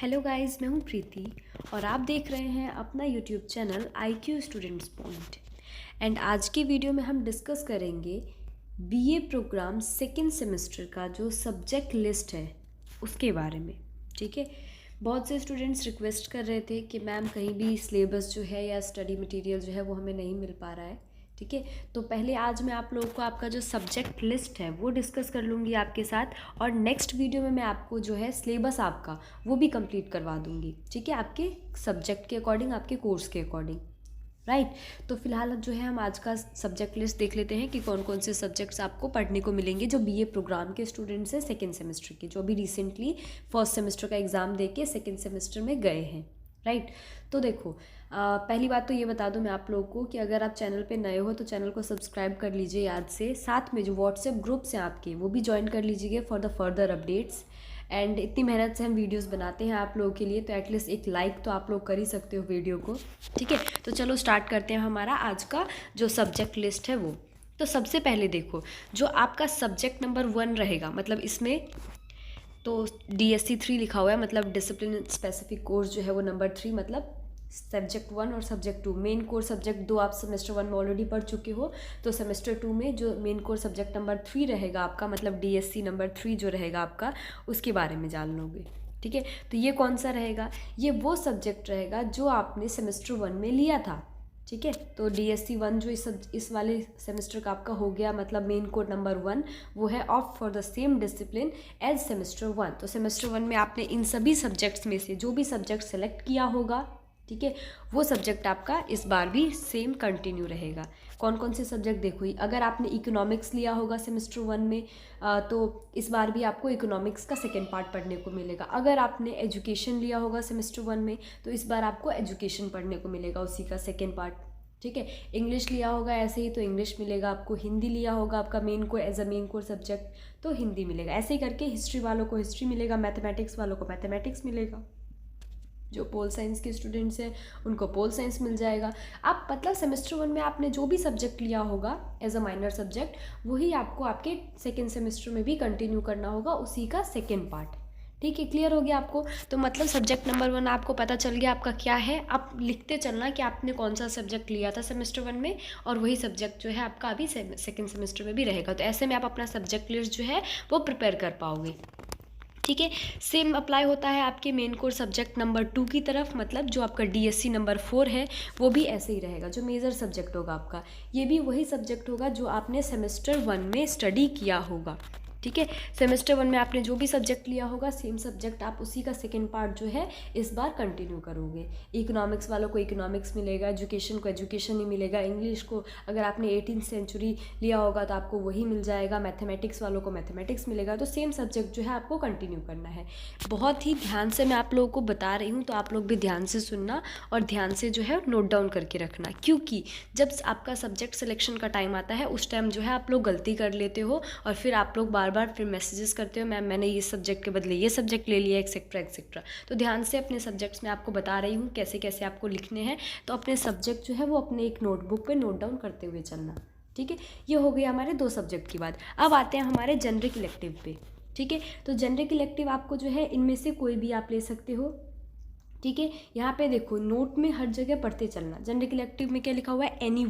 Hello guys, मैं हूँ प्रीति और आप देख रहे हैं अपना YouTube channel IQ students point. And आज की वीडियो में हम डिस्कस करेंगे बीए प्रोग्राम सेकेंड सेमेस्टर का जो सब्जेक्ट लिस्ट है उसके बारे में। ठीक है, बहुत से स्टूडेंट्स रिक्वेस्ट कर रहे थे कि मैम कहीं भी सिलेबस जो है या स्टडी मटेरियल जो है वो हमें नहीं मिल पा रहा है। ठीक है, तो पहले आज मैं आप लोगों को आपका जो सब्जेक्ट लिस्ट है वो डिस्कस कर लूँगी आपके साथ, और नेक्स्ट वीडियो में मैं आपको जो है सिलेबस आपका वो भी कंप्लीट करवा दूँगी। ठीक है, आपके सब्जेक्ट के अकॉर्डिंग, आपके कोर्स के अकॉर्डिंग। राइट, तो फिलहाल जो है हम आज का सब्जेक्ट लिस्ट देख लेते हैं कि कौन कौन से सब्जेक्ट्स आपको पढ़ने को मिलेंगे जो बीए प्रोग्राम के स्टूडेंट्स हैं सेकेंड सेमेस्टर के, जो अभी रिसेंटली फर्स्ट सेमेस्टर का एग्ज़ाम दे के सेकेंड सेमेस्टर में गए हैं। राइट, तो देखो पहली बात तो ये बता दूं मैं आप लोगों को कि अगर आप चैनल पे नए हो तो चैनल को सब्सक्राइब कर लीजिए याद से। साथ में जो व्हाट्सएप ग्रुप्स हैं आपके वो भी ज्वाइन कर लीजिए for the further updates. And इतनी मेहनत से हम वीडियोस बनाते हैं आप लोगों के लिए, तो एटलीस्ट एक लाइक तो आप लोग कर ही सकते हो वीडियो को। ठीक है, तो चलो स्टार्ट करते हैं हमारा आज का जो सब्जेक्ट लिस्ट है वो। तो सबसे पहले देखो, जो आपका सब्जेक्ट नंबर 1 रहेगा, मतलब इसमें तो DSC 3 लिखा हुआ है, मतलब डिसिप्लिन स्पेसिफिक कोर्स जो है वो नंबर 3, मतलब सब्जेक्ट 1 और सब्जेक्ट 2। मेन कोर्स सब्जेक्ट 2 आप सेमेस्टर 1 में ऑलरेडी पढ़ चुके हो, तो सेमेस्टर 2 में जो मेन कोर्स सब्जेक्ट नंबर 3 रहेगा आपका, मतलब DSC नंबर 3 जो रहेगा आपका, उसके बारे में जान लोगे। ठीक है, तो ये कौन सा रहेगा? ये वो सब्जेक्ट रहेगा जो आपने सेमेस्टर 1 में लिया था। ठीक है, तो DSC 1 जो इस वाले सेमेस्टर का आपका हो गया, मतलब मेन कोड नंबर 1, वो है of for the same discipline as semester 1। तो सेमेस्टर 1 में आपने इन सभी सब्जेक्ट्स में से जो भी सब्जेक्ट सेलेक्ट किया होगा, ठीक है, वो सब्जेक्ट आपका इस बार भी सेम कंटिन्यू रहेगा। कौन कौन से सब्जेक्ट देखो, अगर आपने इकोनॉमिक्स लिया होगा सेमेस्टर 1 में तो इस बार भी आपको इकोनॉमिक्स का सेकेंड पार्ट पढ़ने को मिलेगा। अगर आपने एजुकेशन लिया होगा सेमेस्टर 1 में तो इस बार आपको एजुकेशन पढ़ने को मिलेगा, उसी का सेकेंड पार्ट। ठीक है, इंग्लिश लिया होगा ऐसे ही तो इंग्लिश मिलेगा आपको। हिंदी लिया होगा आपका मेन को as a main core subject तो हिंदी मिलेगा। ऐसे ही करके हिस्ट्री वालों को हिस्ट्री मिलेगा, मैथमेटिक्स वालों को मैथमेटिक्स मिलेगा, जो पोल साइंस के स्टूडेंट्स हैं उनको पोल साइंस मिल जाएगा। आप मतलब सेमेस्टर 1 में आपने जो भी सब्जेक्ट लिया होगा एज अ माइनर सब्जेक्ट, वही आपको आपके सेकेंड सेमेस्टर में भी कंटिन्यू करना होगा, उसी का सेकेंड पार्ट। ठीक है, क्लियर हो गया आपको? तो मतलब सब्जेक्ट नंबर 1 आपको पता चल गया आपका क्या है। आप लिखते चलना कि आपने कौन सा सब्जेक्ट लिया था सेमेस्टर 1 में, और वही सब्जेक्ट जो है आपका अभी सेकेंड सेमेस्टर में भी रहेगा। तो ऐसे में आप अपना सब्जेक्ट लिस्ट जो है वो प्रिपेयर कर पाओगे। ठीक है, सेम अप्लाई होता है आपके मेन कोर्स सब्जेक्ट नंबर 2 की तरफ, मतलब जो आपका DSC नंबर 4 है वो भी ऐसे ही रहेगा। जो मेजर सब्जेक्ट होगा आपका, ये भी वही सब्जेक्ट होगा जो आपने सेमेस्टर 1 में स्टडी किया होगा। ठीक है, सेमेस्टर 1 में आपने जो भी सब्जेक्ट लिया होगा सेम सब्जेक्ट आप उसी का सेकेंड पार्ट जो है इस बार कंटिन्यू करोगे। इकोनॉमिक्स वालों को इकोनॉमिक्स मिलेगा, एजुकेशन को एजुकेशन ही मिलेगा, इंग्लिश को अगर आपने 18th सेंचुरी लिया होगा तो आपको वही मिल जाएगा, मैथमेटिक्स वालों को मैथमेटिक्स मिलेगा। तो सेम सब्जेक्ट जो है आपको कंटिन्यू करना है। बहुत ही ध्यान से मैं आप लोगों को बता रही हूँ, तो आप लोग भी ध्यान से सुनना और ध्यान से जो है नोट डाउन करके रखना, क्योंकि जब आपका सब्जेक्ट सिलेक्शन का टाइम आता है उस टाइम जो है आप लोग गलती कर लेते हो और फिर आप लोग बार बार फिर मैसेजेस करते हो, मैम मैंने ये सब्जेक्ट के बदले ये सब्जेक्ट ले लिया, एक्सेट्रा एक्सेट्रा। तो ध्यान से अपने सब्जेक्ट्स में आपको बता रही हूँ कैसे कैसे आपको लिखने हैं, तो अपने सब्जेक्ट जो है वो अपने एक नोटबुक पे नोट डाउन करते हुए चलना। ठीक है, ये हो गई हमारे 2 सब्जेक्ट की बात। अब आते हैं हमारे जेनरिक इलेक्टिव पे। ठीक है, तो जेनरिक इलेक्टिव आपको जो है इनमें से कोई भी आप ले सकते हो। ठीक है, यहाँ पे देखो नोट में हर जगह पढ़ते चलना। जेनरिक इलेक्टिव में क्या लिखा हुआ है? एनी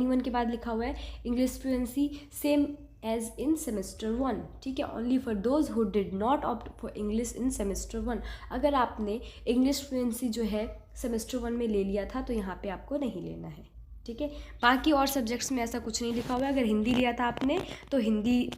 वन के बाद लिखा हुआ है English fluency same as in semester 1। ठीक है, only for those who did not opt for English in semester 1। अगर आपने इंग्लिश फ्लुएंसी जो है सेमेस्टर 1 में ले लिया था तो यहाँ पे आपको नहीं लेना है। ठीक है, बाकी और सब्जेक्ट्स में ऐसा कुछ नहीं लिखा हुआ है। अगर हिंदी लिया था आपने तो हिंदी,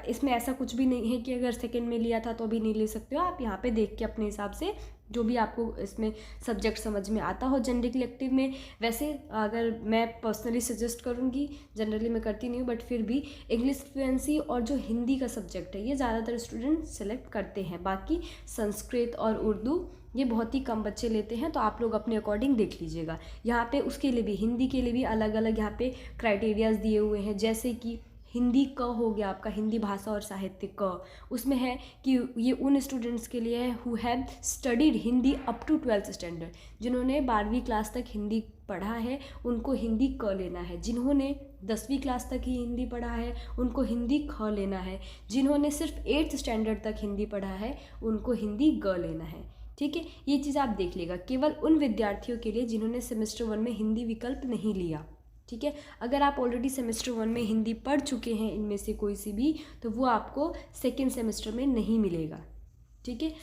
इसमें ऐसा कुछ भी नहीं है कि अगर सेकेंड में लिया था तो भी नहीं ले सकते हो। आप यहाँ पे देख के अपने हिसाब से जो भी आपको इसमें सब्जेक्ट समझ में आता हो जेनरिक इलेक्टिव में। वैसे अगर मैं पर्सनली सजेस्ट करूँगी, जनरली मैं करती नहीं हूँ, बट फिर भी इंग्लिश फ्लुएंसी और जो हिंदी का सब्जेक्ट है ये ज़्यादातर स्टूडेंट सेलेक्ट करते हैं। बाकी संस्कृत और उर्दू ये बहुत ही कम बच्चे लेते हैं, तो आप लोग अपने अकॉर्डिंग देख लीजिएगा। यहाँ पे उसके लिए भी, हिंदी के लिए भी अलग अलग यहाँ पे क्राइटेरियाज दिए हुए हैं। जैसे कि हिंदी क हो गया आपका, हिंदी भाषा और साहित्य क, उसमें है कि ये उन स्टूडेंट्स के लिए है who have studied Hindi up to 12th standard. जिन्होंने 12वीं क्लास तक हिंदी पढ़ा है उनको हिंदी क लेना है। जिन्होंने 10वीं क्लास तक ही हिंदी पढ़ा है उनको हिंदी ख लेना है। जिन्होंने सिर्फ 8th स्टैंडर्ड तक हिंदी पढ़ा है उनको हिंदी ग लेना है। ठीक है, ये चीज़ आप देख लेगा, केवल उन विद्यार्थियों के लिए जिन्होंने सेमेस्टर 1 में हिंदी विकल्प नहीं लिया। ठीक है, अगर आप ऑलरेडी सेमेस्टर 1 में हिंदी पढ़ चुके हैं इनमें से कोई सी भी, तो वो आपको सेकेंड सेमेस्टर में नहीं मिलेगा। ठीक है,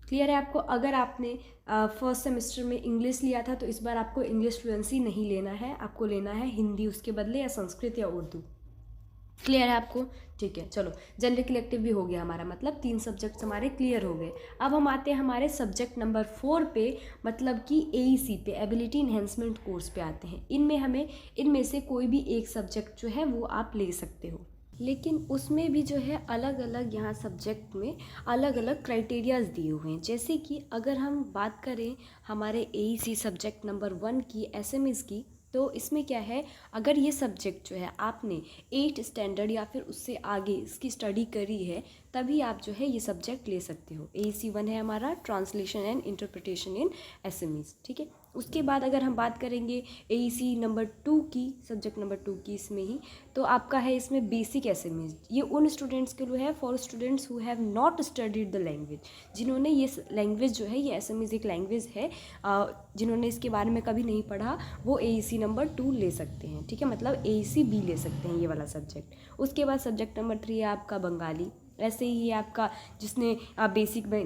क्लियर है आपको। अगर आपने फर्स्ट सेमेस्टर में इंग्लिश लिया था तो इस बार आपको इंग्लिश फ्लुएंसी नहीं लेना है, आपको लेना है हिंदी उसके बदले, या संस्कृत या उर्दू। क्लियर है आपको? ठीक है, चलो जनरल कलेक्टिव भी हो गया हमारा, मतलब 3 सब्जेक्ट्स हमारे क्लियर हो गए। अब हम आते हैं हमारे सब्जेक्ट नंबर 4 पे, मतलब कि AEC पे, एबिलिटी इन्हेंसमेंट कोर्स पे आते हैं। इनमें से कोई भी एक सब्जेक्ट जो है वो आप ले सकते हो, लेकिन उसमें भी जो है अलग अलग यहाँ सब्जेक्ट में अलग अलग क्राइटेरियाज दिए हुए हैं। जैसे कि अगर हम बात करें हमारे AEC सब्जेक्ट नंबर 1 की, SMEs की, तो इसमें क्या है, अगर ये सब्जेक्ट जो है आपने 8th स्टैंडर्ड या फिर उससे आगे इसकी स्टडी करी है, तभी आप जो है ये सब्जेक्ट ले सकते हो। AEC 1 है हमारा translation and interpretation in SMEs। ठीक है, उसके बाद अगर हम बात करेंगे AEC नंबर 2 की, सब्जेक्ट नंबर 2 की इसमें ही, तो आपका है इसमें बेसिक SMEs। ये उन स्टूडेंट्स के लिए है, for students who have not studied the language, जिन्होंने ये लैंग्वेज जो है, ये SMEs एक लैंग्वेज है, जिन्होंने इसके बारे में कभी नहीं पढ़ा, वो AEC नंबर 2 ले सकते हैं। ठीक है, मतलब AEC B ले सकते हैं ये वाला सब्जेक्ट। उसके बाद सब्जेक्ट नंबर 3 है आपका बंगाली। ऐसे ही आपका जिसने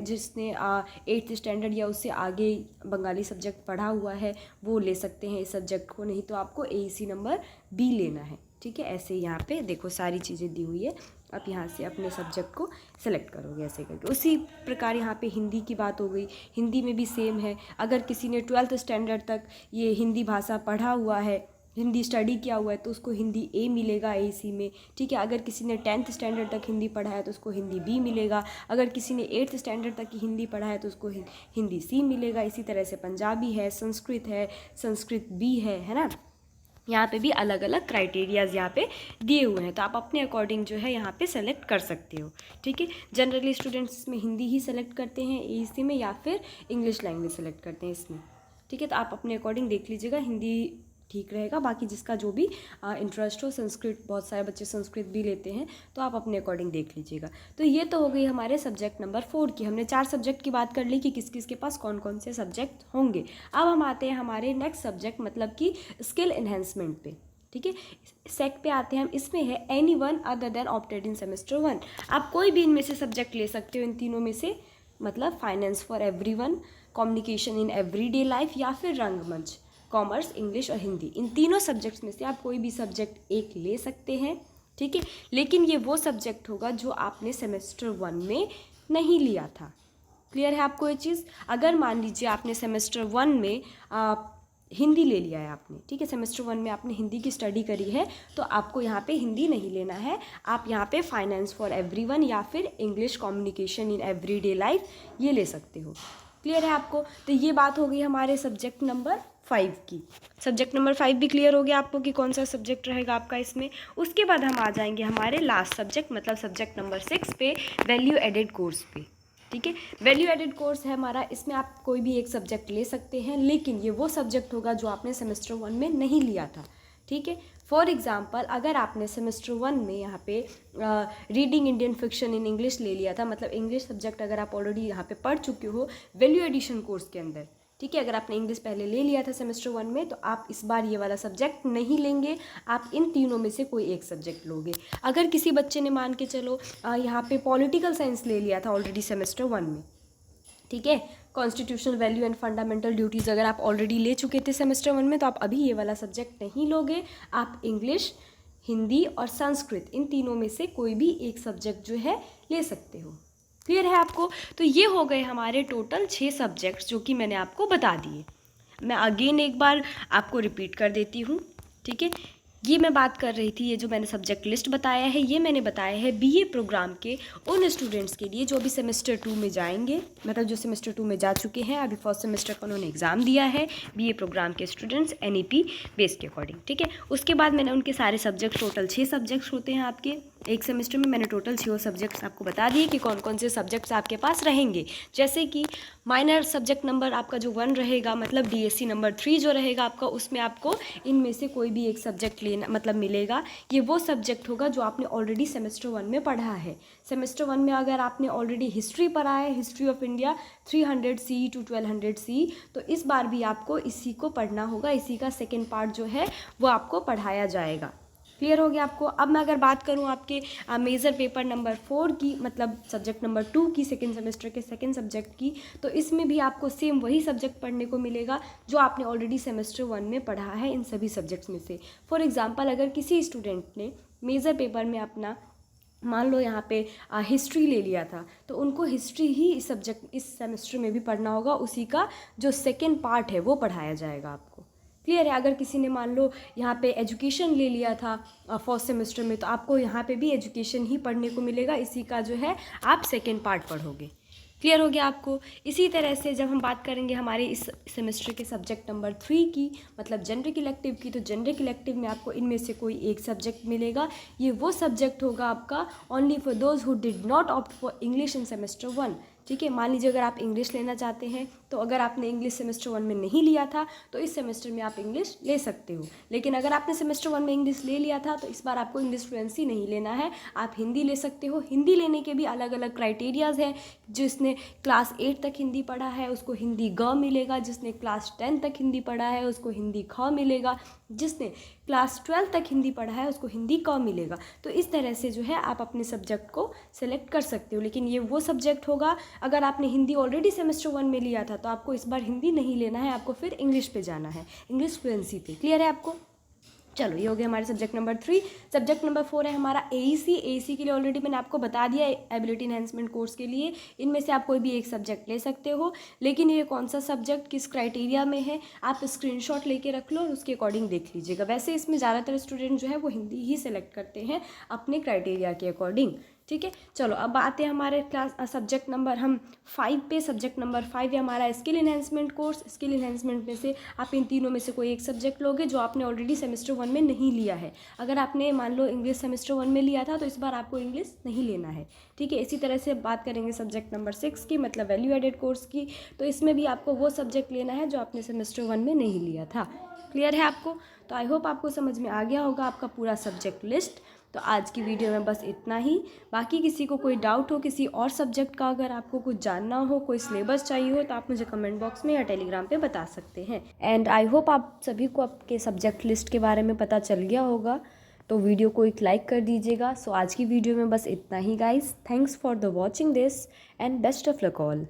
जिसने 8th स्टैंडर्ड या उससे आगे बंगाली सब्जेक्ट पढ़ा हुआ है वो ले सकते हैं इस सब्जेक्ट को, नहीं तो आपको AEC नंबर B लेना है। ठीक है, ऐसे यहाँ पे देखो सारी चीज़ें दी हुई है, आप यहाँ से अपने सब्जेक्ट को सेलेक्ट करोगे ऐसे करके। उसी प्रकार यहाँ पे हिंदी की बात हो गई, हिंदी में भी सेम है। अगर किसी ने 12th स्टैंडर्ड तक ये हिंदी भाषा पढ़ा हुआ है, हिंदी स्टडी किया हुआ है, तो उसको हिंदी A मिलेगा AEC में। ठीक है, अगर किसी ने 10th स्टैंडर्ड तक हिंदी पढ़ा है तो उसको हिंदी B मिलेगा। अगर किसी ने 8th स्टैंडर्ड तक की हिंदी पढ़ा है तो उसको हिंदी C मिलेगा। इसी तरह से पंजाबी है, संस्कृत है, संस्कृत B है ना। यहाँ पे भी अलग अलग क्राइटेरियाज यहाँ पे दिए हुए हैं, तो आप अपने अकॉर्डिंग जो है यहाँ पे सेलेक्ट कर सकते हो। ठीक है, जनरली स्टूडेंट्स इसमें हिंदी ही सेलेक्ट करते हैं AEC में, या फिर इंग्लिश लैंग्वेज सेलेक्ट करते हैं इसमें। ठीक है, तो आप अपने अकॉर्डिंग देख लीजिएगा, हिंदी ठीक रहेगा, बाकी जिसका जो भी इंटरेस्ट हो। संस्कृत, बहुत सारे बच्चे संस्कृत भी लेते हैं, तो आप अपने अकॉर्डिंग देख लीजिएगा। तो ये तो हो गई हमारे सब्जेक्ट नंबर 4 की। हमने 4 सब्जेक्ट की बात कर ली कि किस किस के पास कौन कौन से सब्जेक्ट होंगे। अब हम आते हैं हमारे नेक्स्ट सब्जेक्ट, मतलब कि स्किल एनहेंसमेंट पे। ठीक है, सेक पे आते हैं हम। इसमें है एनीवन अदर देन ऑप्टेड इन सेमेस्टर 1। आप कोई भी इनमें से सब्जेक्ट ले सकते हो, इन तीनों में से, मतलब finance for everyone, communication in everyday life, या फिर रंगमंच, कॉमर्स, इंग्लिश और हिंदी। इन तीनों सब्जेक्ट्स में से आप कोई भी सब्जेक्ट एक ले सकते हैं। ठीक है, लेकिन ये वो सब्जेक्ट होगा जो आपने सेमेस्टर 1 में नहीं लिया था। क्लियर है आपको ये चीज़? अगर मान लीजिए आपने सेमेस्टर 1 में हिंदी ले लिया है आपने, ठीक है, सेमेस्टर 1 में आपने हिंदी की स्टडी करी है, तो आपको यहाँ पे हिंदी नहीं लेना है। आप यहाँ पे फाइनेंस फॉर एवरीवन या फिर English communication in everyday life ये ले सकते हो। क्लियर है आपको? तो ये बात हो गई हमारे सब्जेक्ट नंबर 5 की। सब्जेक्ट नंबर 5 भी क्लियर हो गया आपको कि कौन सा सब्जेक्ट रहेगा आपका इसमें। उसके बाद हम आ जाएंगे हमारे लास्ट सब्जेक्ट, मतलब सब्जेक्ट नंबर 6 पे, वैल्यू एडेड कोर्स पे। ठीक है, वैल्यू एडेड कोर्स है हमारा। इसमें आप कोई भी एक सब्जेक्ट ले सकते हैं, लेकिन ये वो सब्जेक्ट होगा जो आपने सेमेस्टर 1 में नहीं लिया था। ठीक है, फॉर एग्जाम्पल अगर आपने सेमेस्टर 1 में यहाँ पे reading Indian fiction in English ले लिया था, मतलब इंग्लिश सब्जेक्ट अगर आप ऑलरेडी यहाँ पे पढ़ चुके हो वैल्यू एडिशन कोर्स के अंदर, ठीक है, अगर आपने इंग्लिश पहले ले लिया था सेमेस्टर 1 में, तो आप इस बार ये वाला सब्जेक्ट नहीं लेंगे, आप इन तीनों में से कोई एक सब्जेक्ट लोगे। अगर किसी बच्चे ने मान के चलो यहाँ पे पॉलिटिकल साइंस ले लिया था ऑलरेडी सेमेस्टर 1 में, ठीक है, constitutional value and fundamental duties अगर आप ऑलरेडी ले चुके थे सेमेस्टर 1 में, तो आप अभी ये वाला सब्जेक्ट नहीं लोगे। आप इंग्लिश, हिंदी और संस्कृत इन तीनों में से कोई भी एक सब्जेक्ट जो है ले सकते हो। क्लियर है आपको? तो ये हो गए हमारे टोटल 6 सब्जेक्ट्स जो कि मैंने आपको बता दिए। मैं अगेन एक बार आपको रिपीट कर देती हूँ। ठीक है, ये मैं बात कर रही थी, ये जो मैंने सब्जेक्ट लिस्ट बताया है, ये मैंने बताया है BA प्रोग्राम के उन स्टूडेंट्स के लिए जो अभी सेमेस्टर 2 में जाएंगे, मतलब जो सेमेस्टर 2 में जा चुके हैं, अभी फर्स्ट सेमेस्टर का उन्होंने एग्ज़ाम दिया है, BA प्रोग्राम के स्टूडेंट्स NEP बेस के अकॉर्डिंग। ठीक है, उसके बाद मैंने उनके सारे सब्जेक्ट, टोटल 6 सब्जेक्ट्स होते हैं आपके, एक सेमेस्टर में मैंने टोटल 6 सब्जेक्ट्स आपको बता दिए कि कौन कौन से सब्जेक्ट्स आपके पास रहेंगे। जैसे कि माइनर सब्जेक्ट नंबर आपका जो 1 रहेगा, मतलब डीएससी नंबर 3 जो रहेगा आपका, उसमें आपको इनमें से कोई भी एक सब्जेक्ट लेना मतलब मिलेगा। ये वो सब्जेक्ट होगा जो आपने ऑलरेडी सेमेस्टर 1 में पढ़ा है। सेमेस्टर 1 में अगर आपने ऑलरेडी हिस्ट्री पढ़ा है, history of India 300 C to 1200 C, तो इस बार भी आपको इसी को पढ़ना होगा। इसी का सेकेंड पार्ट जो है वो आपको पढ़ाया जाएगा। क्लियर हो गया आपको। अब मैं अगर बात करूं आपके मेजर पेपर नंबर 4 की, मतलब सब्जेक्ट नंबर 2 की, सेकेंड सेमेस्टर के सेकेंड सब्जेक्ट की, तो इसमें भी आपको सेम वही सब्जेक्ट पढ़ने को मिलेगा जो आपने ऑलरेडी सेमेस्टर 1 में पढ़ा है इन सभी सब्जेक्ट्स में से। फॉर एग्जांपल, अगर किसी स्टूडेंट ने मेजर पेपर में अपना मान लो यहाँ पे हिस्ट्री ले लिया था, तो उनको हिस्ट्री ही इस सब्जेक्ट इस सेमेस्टर में भी पढ़ना होगा। उसी का जो सेकेंड पार्ट है वो पढ़ाया जाएगा आपको। क्लियर है। अगर किसी ने मान लो यहाँ पे एजुकेशन ले लिया था फर्स्ट सेमेस्टर में, तो आपको यहाँ पे भी एजुकेशन ही पढ़ने को मिलेगा। इसी का जो है आप सेकेंड पार्ट पढ़ोगे। क्लियर हो गया आपको। इसी तरह से जब हम बात करेंगे हमारे इस सेमेस्टर के सब्जेक्ट नंबर 3 की, मतलब जेनरिक इलेक्टिव की, तो जेनरिक इलेक्टिव में आपको इनमें से कोई एक सब्जेक्ट मिलेगा। ये वो सब्जेक्ट होगा आपका only for those who did not opt for English in semester 1। ठीक है, मान लीजिए अगर आप इंग्लिश लेना चाहते हैं, तो अगर आपने इंग्लिश सेमेस्टर 1 में नहीं लिया था तो इस सेमेस्टर में आप इंग्लिश ले सकते हो। लेकिन अगर आपने सेमेस्टर 1 में इंग्लिश ले लिया था तो इस बार आपको इंग्लिश फ्लुएंसी नहीं लेना है, आप हिंदी ले सकते हो। हिंदी लेने के भी अलग अलग क्राइटेरियाज़ हैं। जिसने क्लास 8 तक हिंदी पढ़ा है उसको हिंदी ग मिलेगा, जिसने क्लास 10 तक हिंदी पढ़ा है उसको हिंदी ख मिलेगा, जिसने क्लास 12 तक हिंदी पढ़ा है उसको हिंदी क मिलेगा। तो इस तरह से जो है आप अपने सब्जेक्ट को सेलेक्ट कर सकते हो। लेकिन ये वो सब्जेक्ट होगा, अगर आपने हिंदी ऑलरेडी सेमेस्टर 1 में लिया था तो आपको इस बार हिंदी नहीं लेना है, आपको फिर इंग्लिश पे जाना है, इंग्लिश फ्लुएंसी पे। क्लियर है आपको। चलो, ये हो गया हमारे सब्जेक्ट नंबर 3। सब्जेक्ट नंबर 4 है हमारा एईसी। एईसी के लिए ऑलरेडी मैंने आपको बता दिया, एबिलिटी एनहेंसमेंट कोर्स के लिए इनमें से आप कोई भी एक सब्जेक्ट ले सकते हो। लेकिन ये कौन सा सब्जेक्ट किस क्राइटेरिया में है आप स्क्रीनशॉट लेके रख लो और उसके अकॉर्डिंग देख लीजिएगा। वैसे इसमें ज़्यादातर स्टूडेंट जो है वो हिंदी ही सेलेक्ट करते हैं अपने क्राइटेरिया के अकॉर्डिंग। ठीक है, चलो अब आते हैं हमारे क्लास सब्जेक्ट नंबर 5 पे। सब्जेक्ट नंबर 5 है हमारा skill enhancement course. Skill enhancement में से आप इन तीनों में से कोई एक सब्जेक्ट लोगे जो आपने ऑलरेडी सेमेस्टर 1 में नहीं लिया है। अगर आपने मान लो इंग्लिश सेमेस्टर 1 में लिया था तो इस बार आपको इंग्लिश नहीं लेना है। ठीक है, इसी तरह से बात करेंगे सब्जेक्ट नंबर 6 की, मतलब वैल्यू एडेड कोर्स की। तो इसमें भी आपको वो सब्जेक्ट लेना है जो आपने सेमेस्टर 1 में नहीं लिया था। क्लियर है आपको। तो आई होप आपको समझ में आ गया होगा आपका पूरा सब्जेक्ट लिस्ट। तो आज की वीडियो में बस इतना ही। बाकी किसी को कोई डाउट हो किसी और सब्जेक्ट का, अगर आपको कुछ जानना हो, कोई सिलेबस चाहिए हो, तो आप मुझे कमेंट बॉक्स में या टेलीग्राम पे बता सकते हैं। एंड आई होप आप सभी को आपके सब्जेक्ट लिस्ट के बारे में पता चल गया होगा। तो वीडियो को एक लाइक कर दीजिएगा। सो आज की वीडियो में बस इतना ही guys. Thanks for the watching this and best of luck all.